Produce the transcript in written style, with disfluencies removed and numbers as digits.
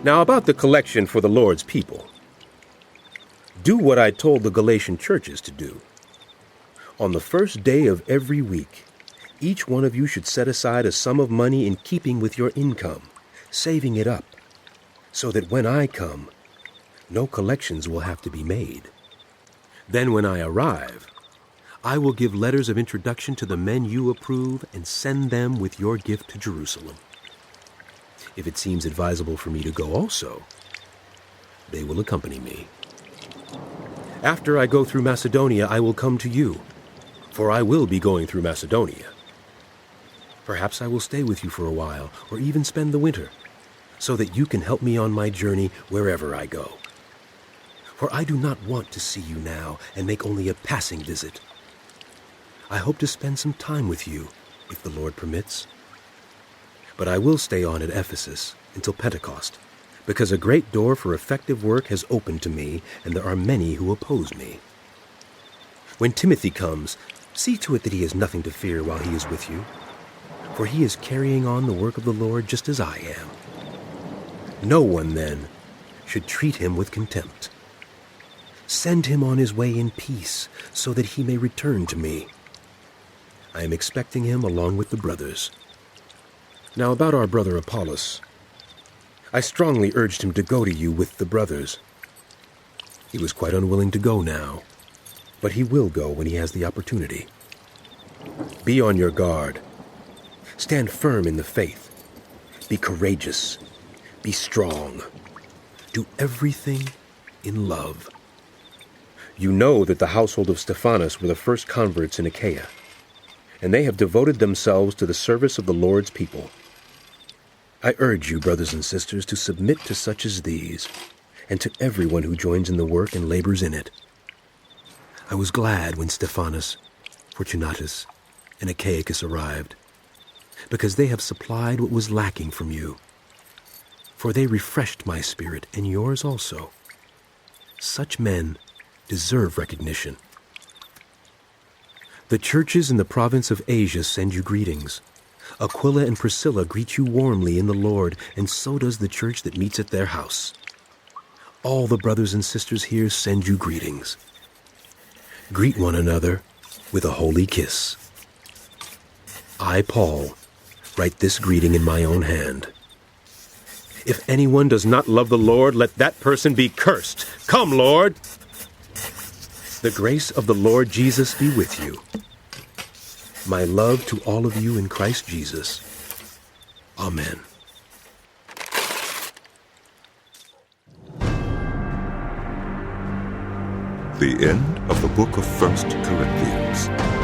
Now about the collection for the Lord's people. Do what I told the Galatian churches to do. On the first day of every week, each one of you should set aside a sum of money in keeping with your income, saving it up, so that when I come, no collections will have to be made. Then when I arrive, I will give letters of introduction to the men you approve and send them with your gift to Jerusalem. If it seems advisable for me to go also, they will accompany me. After I go through Macedonia, I will come to you, for I will be going through Macedonia. Perhaps I will stay with you for a while, or even spend the winter, so that you can help me on my journey wherever I go. For I do not want to see you now and make only a passing visit. I hope to spend some time with you, if the Lord permits. But I will stay on at Ephesus until Pentecost, because a great door for effective work has opened to me, and there are many who oppose me. When Timothy comes, see to it that he has nothing to fear while he is with you, for he is carrying on the work of the Lord just as I am. No one, then, should treat him with contempt. Send him on his way in peace, so that he may return to me. I am expecting him along with the brothers. Now about our brother Apollos. I strongly urged him to go to you with the brothers. He was quite unwilling to go now, but he will go when he has the opportunity. Be on your guard. Stand firm in the faith. Be courageous. Be strong. Do everything in love. You know that the household of Stephanas were the first converts in Achaia, and they have devoted themselves to the service of the Lord's people. I urge you, brothers and sisters, to submit to such as these, and to everyone who joins in the work and labors in it. I was glad when Stephanas, Fortunatus, and Achaicus arrived, because they have supplied what was lacking from you. For they refreshed my spirit, and yours also. Such men deserve recognition. The churches in the province of Asia send you greetings. Aquila and Priscilla greet you warmly in the Lord, and so does the church that meets at their house. All the brothers and sisters here send you greetings. Greet one another with a holy kiss. I, Paul, write this greeting in my own hand. If anyone does not love the Lord, let that person be cursed. Come, Lord! The grace of the Lord Jesus be with you. My love to all of you in Christ Jesus. Amen. The end of the book of 1 Corinthians.